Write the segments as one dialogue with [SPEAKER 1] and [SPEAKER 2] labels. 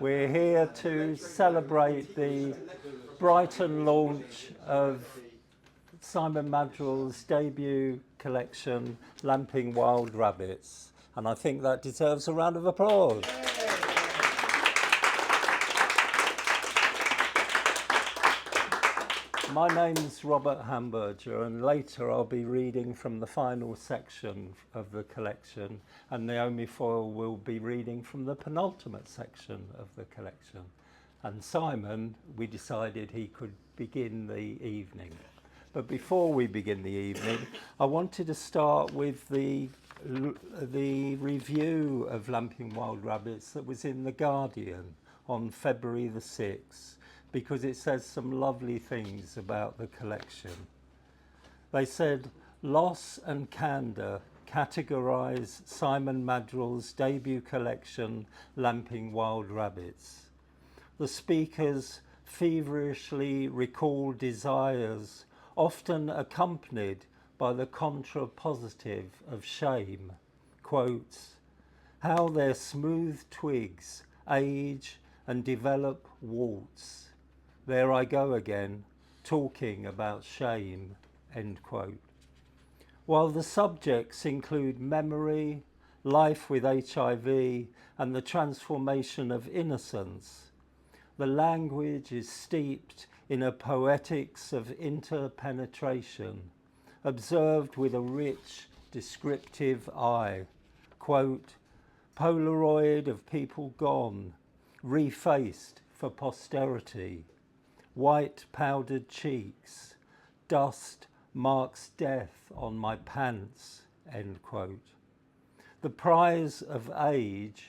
[SPEAKER 1] We're here to celebrate the Brighton launch of Simon Maddrell's debut collection, Lamping Wild Rabbits. And I think that deserves a round of applause. My name's Robert Hamberger, and later I'll be reading from the final section of the collection, and Naomi Foyle will be reading from the penultimate section of the collection. And Simon, we decided he could begin the evening. But before we begin the evening, I wanted to start with the review of Lamping Wild Rabbits that was in The Guardian on February the 6th. Because it says some lovely things about the collection. They said, loss and candour categorise Simon Maddrell's debut collection, Lamping Wild Rabbits. The speakers feverishly recall desires, often accompanied by the contrapositive of shame. Quotes, how their smooth twigs age and develop warts. There I go again, talking about shame, end quote. While the subjects include memory, life with HIV, and the transformation of innocence, the language is steeped in a poetics of interpenetration, observed with a rich, descriptive eye. Quote, Polaroid of people gone, refaced for posterity. White powdered cheeks, dust marks death on my pants, end quote. The prize of age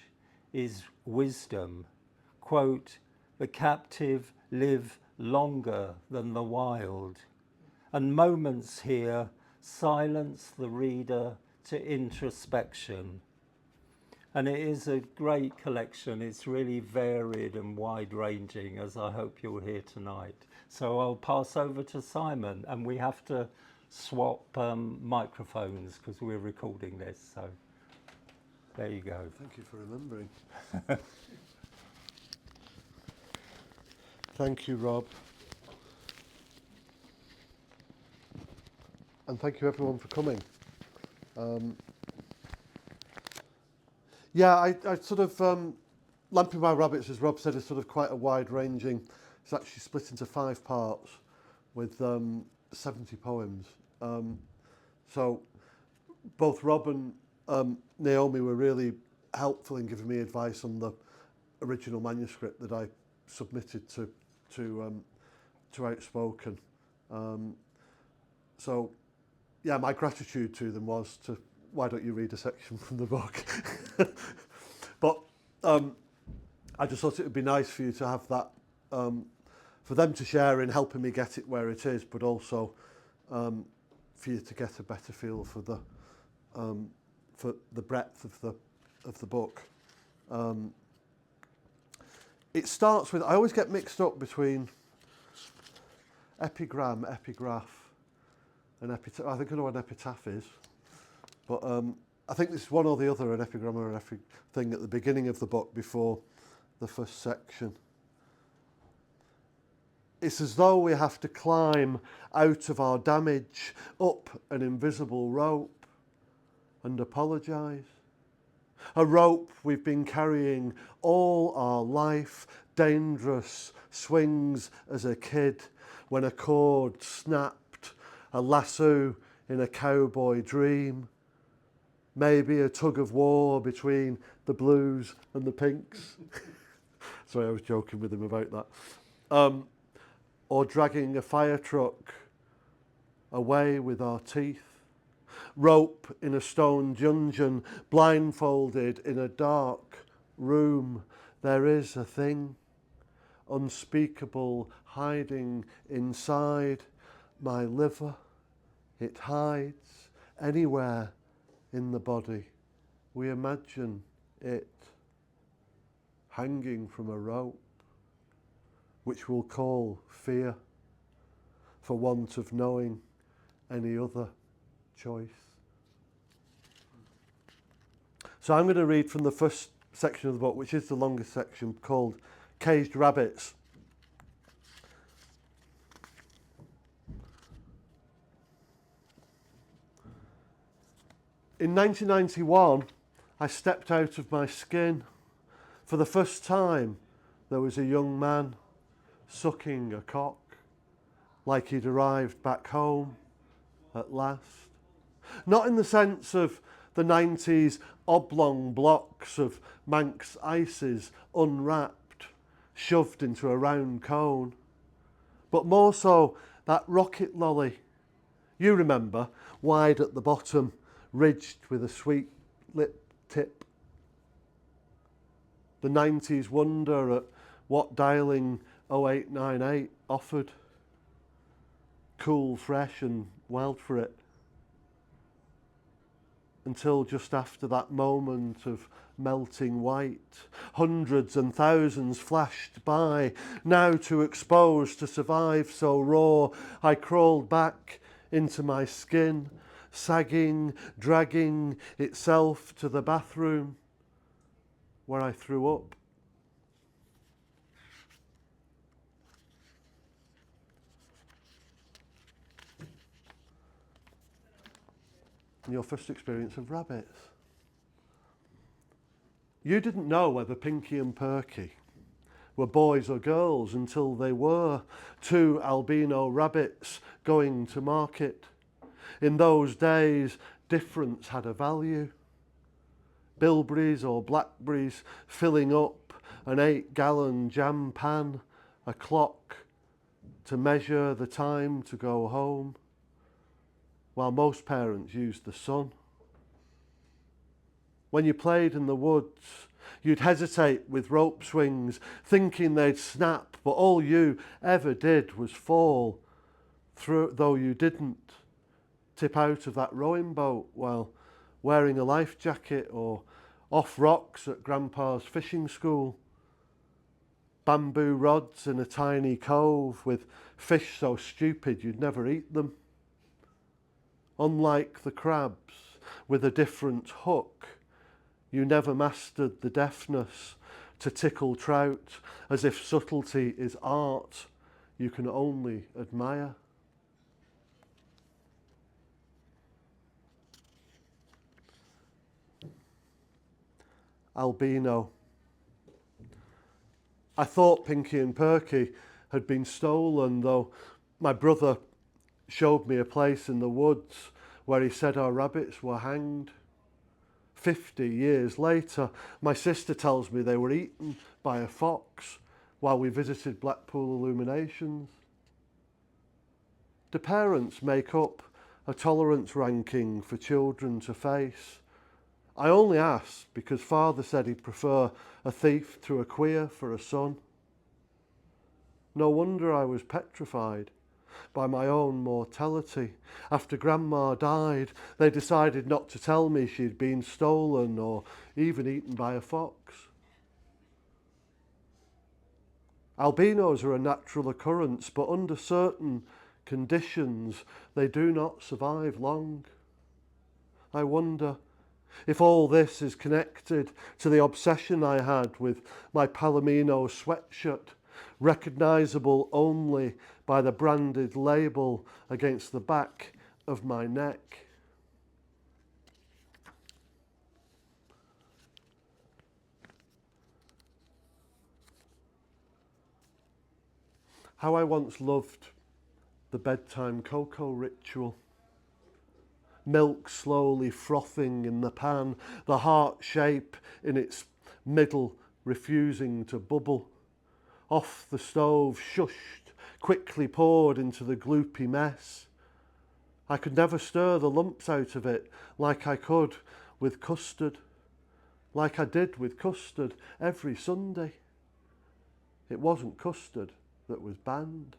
[SPEAKER 1] is wisdom. Quote, the captive live longer than the wild. And moments here silence the reader to introspection. And it is a great collection. It's really varied and wide-ranging, as I hope you'll hear tonight. So I'll pass over to Simon, and we have to swap microphones because we're recording this. So there you go.
[SPEAKER 2] Thank you for remembering. Thank you, Rob. And thank you, everyone, for coming. Yeah, I sort of, Lamping Wild Rabbits, as Rob said, is sort of quite a wide-ranging, it's actually split into 5 parts with 70 poems. So both Rob and Naomi were really helpful in giving me advice on the original manuscript that I submitted to Outspoken. So yeah, my gratitude to them was to, why don't you read a section from the book? But I just thought it would be nice for you to have that, for them to share in helping me get it where it is, but also for you to get a better feel for the breadth of the book. It starts with, I always get mixed up between epigram, epigraph, and epitaph. I think I know what an epitaph is. But I think this is one or the other, an epigram or an thing at the beginning of the book before the first section. It's as though we have to climb out of our damage up an invisible rope and apologise. A rope we've been carrying all our life, dangerous swings as a kid when a cord snapped, a lasso in a cowboy dream. Maybe a tug of war between the blues and the pinks. Sorry, I was joking with him about that. Or dragging a fire truck away with our teeth. Rope in a stone dungeon, blindfolded in a dark room. There is a thing unspeakable hiding inside my liver. It hides anywhere in the body. We imagine it hanging from a rope, which we'll call fear, for want of knowing any other choice. So I'm going to read from the first section of the book, which is the longest section, called Caged Rabbits. In 1991, I stepped out of my skin. For the first time, there was a young man sucking a cock, like he'd arrived back home at last. Not in the sense of the 90s oblong blocks of Manx ices unwrapped, shoved into a round cone, but more so that rocket lolly. You remember, wide at the bottom, ridged with a sweet lip tip. The 90s wonder at what dialing 0898 offered. Cool, fresh and wild for it. Until just after that moment of melting white, hundreds and thousands flashed by, now too exposed to survive so raw, I crawled back into my skin, sagging, dragging itself to the bathroom, where I threw up. Your first experience of rabbits. You didn't know whether Pinky and Perky were boys or girls until they were two albino rabbits going to market. In those days, difference had a value. Bilberries or blackberries filling up an 8-gallon jam pan, a clock to measure the time to go home, while most parents used the sun. When you played in the woods, you'd hesitate with rope swings, thinking they'd snap, but all you ever did was fall, through, though you didn't tip out of that rowing boat while wearing a life jacket or off rocks at Grandpa's fishing school. Bamboo rods in a tiny cove with fish so stupid you'd never eat them. Unlike the crabs with a different hook, you never mastered the deftness to tickle trout, as if subtlety is art you can only admire. Albino. I thought Pinky and Perky had been stolen, though my brother showed me a place in the woods where he said our rabbits were hanged. 50 years later, my sister tells me they were eaten by a fox while we visited Blackpool Illuminations. Do parents make up a tolerance ranking for children to face? I only ask because father said he'd prefer a thief to a queer for a son. No wonder I was petrified by my own mortality. After Grandma died, they decided not to tell me she'd been stolen or even eaten by a fox. Albinos are a natural occurrence, but under certain conditions, they do not survive long. I wonder if all this is connected to the obsession I had with my Palomino sweatshirt, recognisable only by the branded label against the back of my neck. How I once loved the bedtime cocoa ritual. Milk slowly frothing in the pan, the heart shape in its middle refusing to bubble. Off the stove, shushed, quickly poured into the gloopy mess. I could never stir the lumps out of it like I could with custard, like I did with custard every Sunday. It wasn't custard that was banned.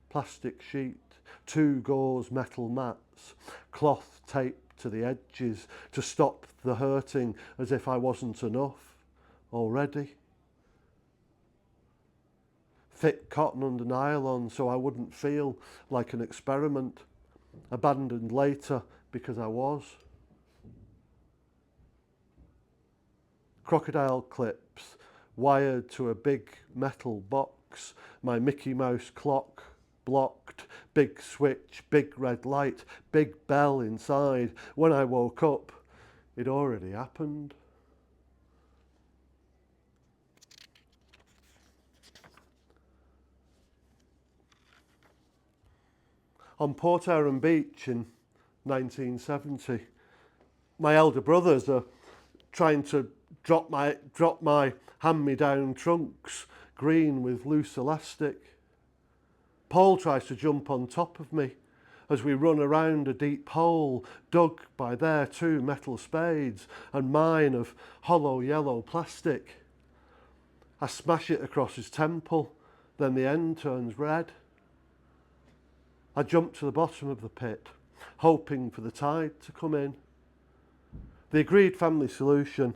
[SPEAKER 2] Plastic sheet, 2 gauze metal mats, cloth taped to the edges to stop the hurting as if I wasn't enough already. Thick cotton under nylon so I wouldn't feel like an experiment, abandoned later because I was. crocodile clips wired to a big metal box, my Mickey Mouse clock blocked, big switch, big red light, big bell inside. When I woke up, it already happened. On Port Erin Beach in 1970, my elder brothers are trying to drop my hand-me-down trunks, green with loose elastic. Paul tries to jump on top of me as we run around a deep hole dug by their 2 metal spades and mine of hollow yellow plastic. I smash it across his temple, then the end turns red. I jump to the bottom of the pit, hoping for the tide to come in. The agreed family solution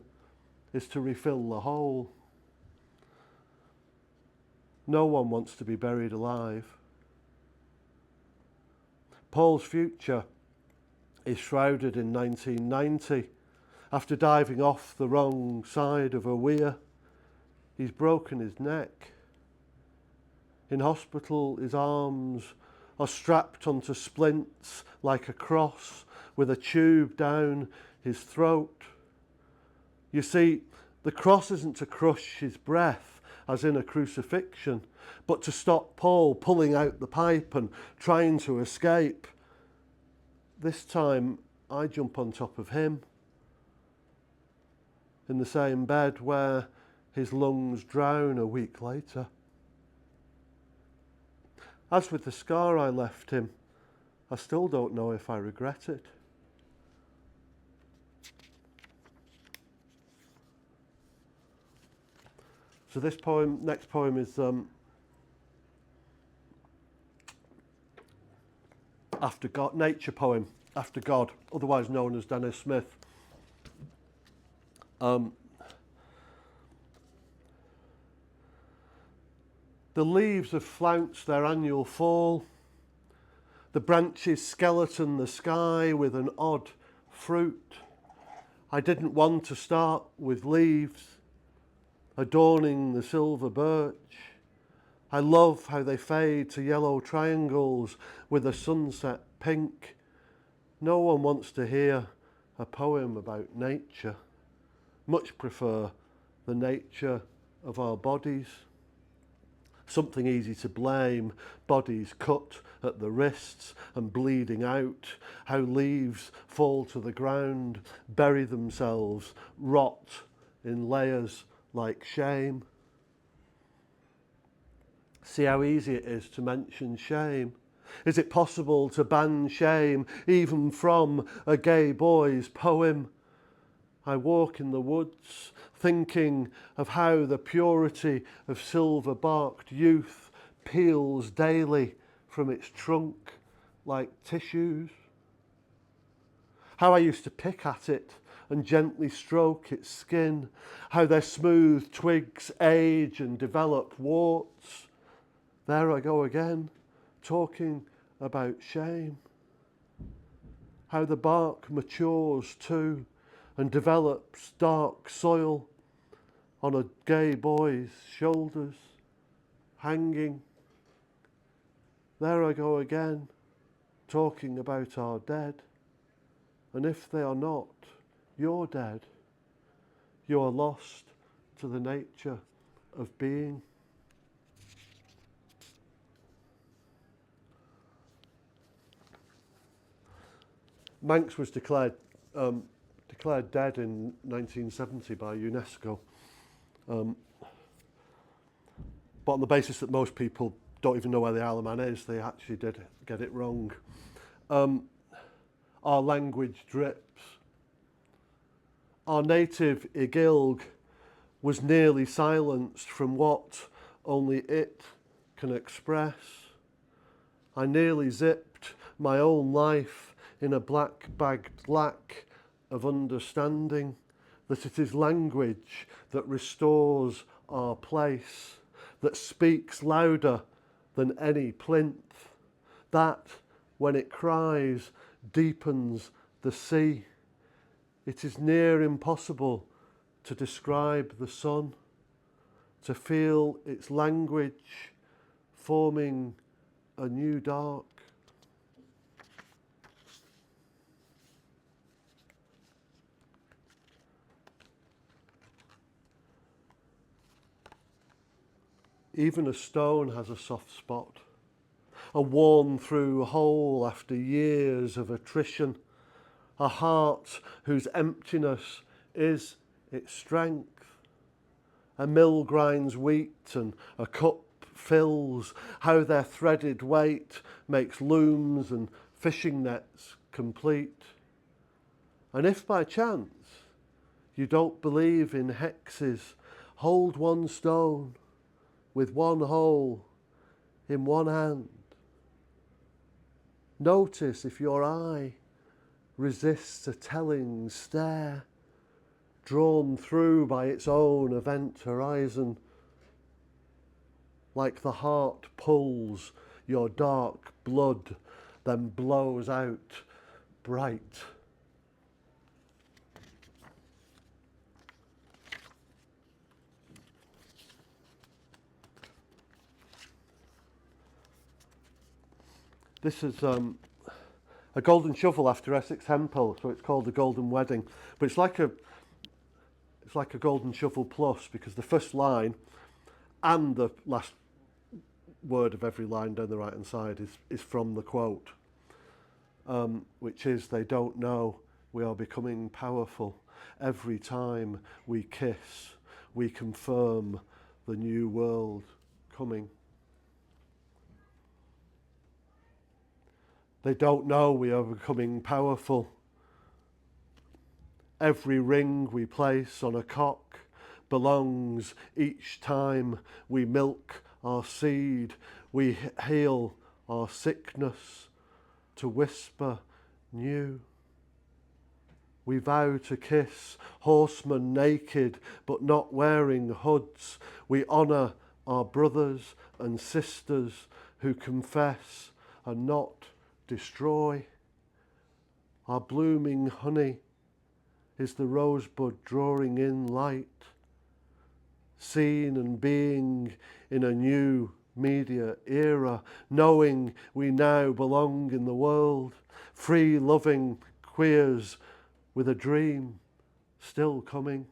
[SPEAKER 2] is to refill the hole. No one wants to be buried alive. Paul's future is shrouded in 1990. After diving off the wrong side of a weir, he's broken his neck. In hospital, his arms are strapped onto splints like a cross with a tube down his throat. You see, the cross isn't to crush his breath, as in a crucifixion, but to stop Paul pulling out the pipe and trying to escape. This time, I jump on top of him, in the same bed where his lungs drown a week later. As with the scar I left him, I still don't know if I regret it. So this poem, next poem is After God, nature poem, After God, otherwise known as Dennis Smith. The leaves have flounced their annual fall. The branches skeleton the sky with an odd fruit. I didn't want to start with leaves adorning the silver birch. I love how they fade to yellow triangles with a sunset pink. No one wants to hear a poem about nature. Much prefer the nature of our bodies. Something easy to blame, bodies cut at the wrists and bleeding out, how leaves fall to the ground, bury themselves, rot in layers like shame. See how easy it is to mention shame. Is it possible to ban shame even from a gay boy's poem? I walk in the woods, thinking of how the purity of silver-barked youth peels daily from its trunk like tissues. How I used to pick at it and gently stroke its skin, how their smooth twigs age and develop warts. There I go again, talking about shame. How the bark matures too, and develops dark soil on a gay boy's shoulders, hanging. There I go again, talking about our dead. And if they are not, you're dead. You are lost to the nature of being. Manx was declared dead in 1970 by UNESCO, but on the basis that most people don't even know where the Isle of Man is, they actually did get it wrong. Our language drips. Our native Igilg was nearly silenced from what only it can express. I nearly zipped my own life in a black-bagged lack of understanding that it is language that restores our place, that speaks louder than any plinth, that, when it cries, deepens the sea. It is near impossible to describe the sun, to feel its language forming a new dark. Even a stone has a soft spot, a worn-through hole after years of attrition, a heart whose emptiness is its strength. A mill grinds wheat and a cup fills, how their threaded weight makes looms and fishing nets complete. And if by chance you don't believe in hexes, hold one stone with one hole in one hand. Notice if your eye resists a telling stare, drawn through by its own event horizon, like the heart pulls your dark blood, then blows out bright. This is a golden shovel after Essex Hempel, so it's called the Golden Wedding. But it's like a golden shovel plus, because the first line and the last word of every line down the right hand side is from the quote, which is, they don't know we are becoming powerful. Every time we kiss, we confirm the new world coming. They don't know we are becoming powerful. Every ring we place on a cock belongs each time we milk our seed, we heal our sickness to whisper new. We vow to kiss horsemen naked but not wearing hoods. We honour our brothers and sisters who confess and not destroy. Our blooming honey is the rosebud drawing in light, seen and being in a new media era, knowing we now belong in the world, free loving queers with a dream still coming.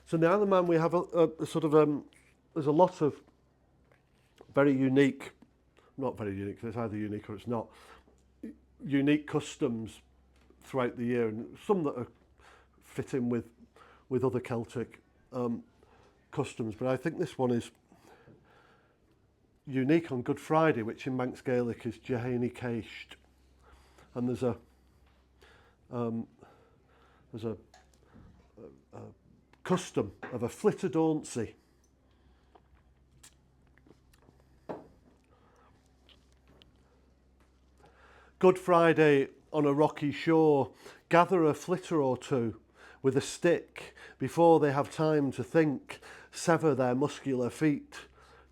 [SPEAKER 2] So now the man we have a sort of there's a lot of very unique, not very unique, it's either unique or it's not, unique customs throughout the year, and some that are fit in with other Celtic customs, but I think this one is unique on Good Friday, which in Manx Gaelic is Jehanny Ceist, and there's a custom of a flitadornsy. Good Friday on a rocky shore, gather a flitter or two with a stick before they have time to think, sever their muscular feet,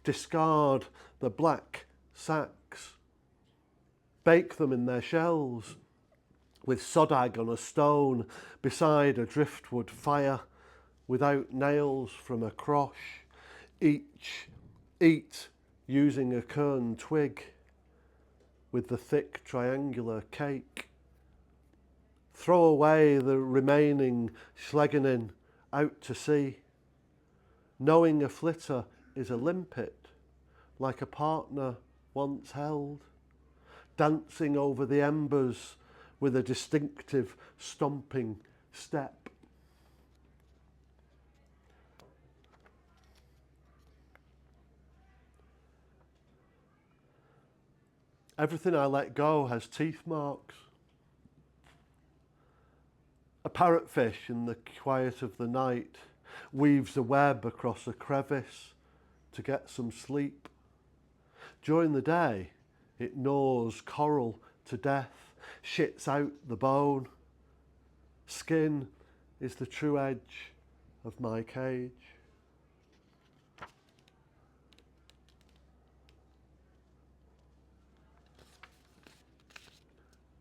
[SPEAKER 2] discard the black sacks, bake them in their shells with sodag on a stone beside a driftwood fire, without nails from a croche, each eat using a kern twig with the thick triangular cake. Throw away the remaining schlegenin out to sea, knowing a flitter is a limpet, like a partner once held, dancing over the embers with a distinctive stomping step. Everything I let go has teeth marks. A parrotfish in the quiet of the night weaves a web across a crevice to get some sleep. During the day, it gnaws coral to death, shits out the bone. Skin is the true edge of my cage.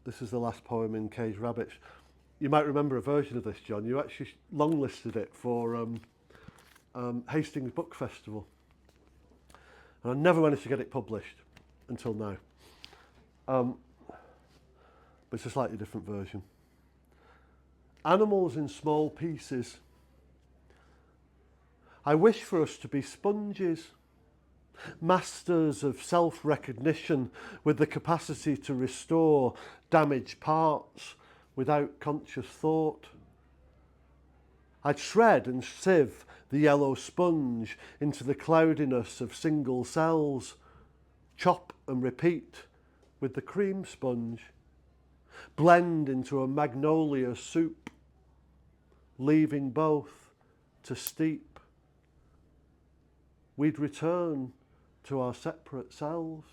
[SPEAKER 2] This is the last poem in Caged Rabbits. You might remember a version of this, John. You actually long-listed it for Hastings Book Festival. And I never managed to get it published until now. But it's a slightly different version. Animals in small pieces. I wish for us to be sponges, masters of self-recognition with the capacity to restore damaged parts without conscious thought. I'd shred and sieve the yellow sponge into the cloudiness of single cells, chop and repeat with the cream sponge, blend into a magnolia soup, leaving both to steep. We'd return to our separate selves,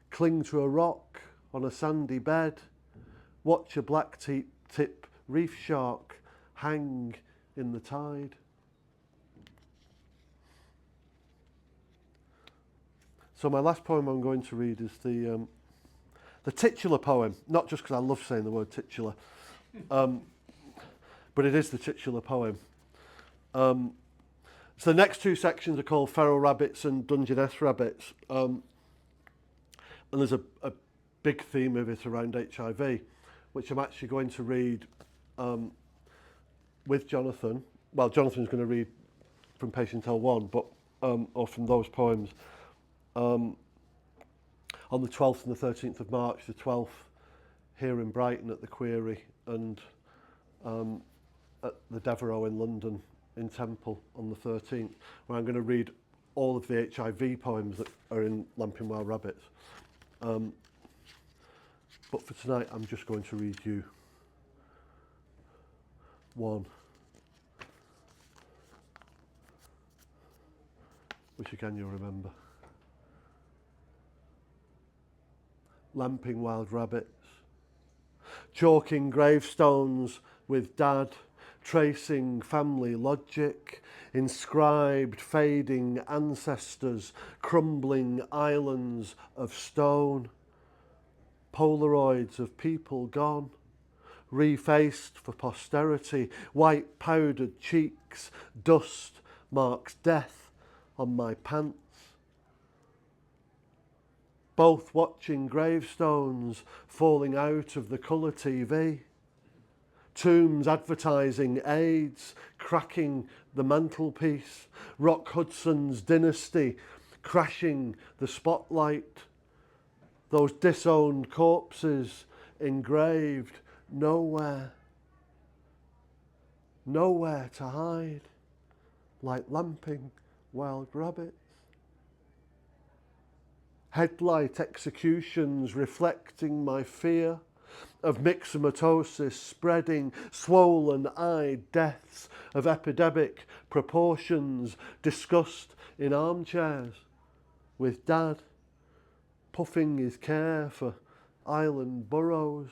[SPEAKER 2] cling to a rock on a sandy bed, watch a black tip reef shark hang in the tide. So my last poem I'm going to read is the titular poem, not just because I love saying the word titular, but it is the titular poem. So the next two sections are called Feral Rabbits and Dungeness Rabbits. And there's a big theme of it around HIV, which I'm actually going to read with Jonathan. Well, Jonathan's going to read from Patient L1, but or from those poems. On the 12th and the 13th of March, the 12th here in Brighton at the Query, and at the Devereux in London in Temple on the 13th, where I'm going to read all of the HIV poems that are in Lamping Wild Rabbits. But for tonight, I'm just going to read you one, which again you'll remember. Lamping wild rabbits, chalking gravestones with Dad, tracing family logic, inscribed fading ancestors, crumbling islands of stone, Polaroids of people gone, refaced for posterity, white powdered cheeks, dust marks death on my pants. Both watching gravestones falling out of the colour TV. Tombs advertising AIDS, cracking the mantelpiece. Rock Hudson's dynasty crashing the spotlight. Those disowned corpses engraved nowhere. Nowhere to hide, like lamping wild rabbits. Headlight executions reflecting my fear of myxomatosis spreading, swollen-eyed deaths of epidemic proportions discussed in armchairs with Dad puffing his care for island burrows.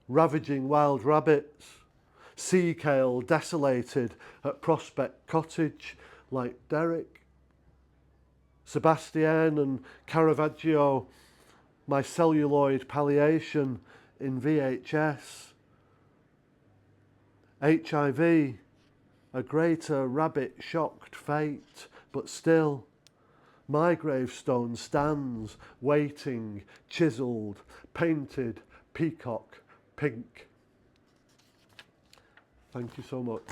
[SPEAKER 2] Ravaging wild rabbits, sea kale desolated at Prospect Cottage like Derek. Sebastian and Caravaggio, my celluloid palliation in VHS. HIV, a greater rabbit-shocked fate, but still, my gravestone stands, waiting, chiselled, painted, peacock, pink. Thank you so much.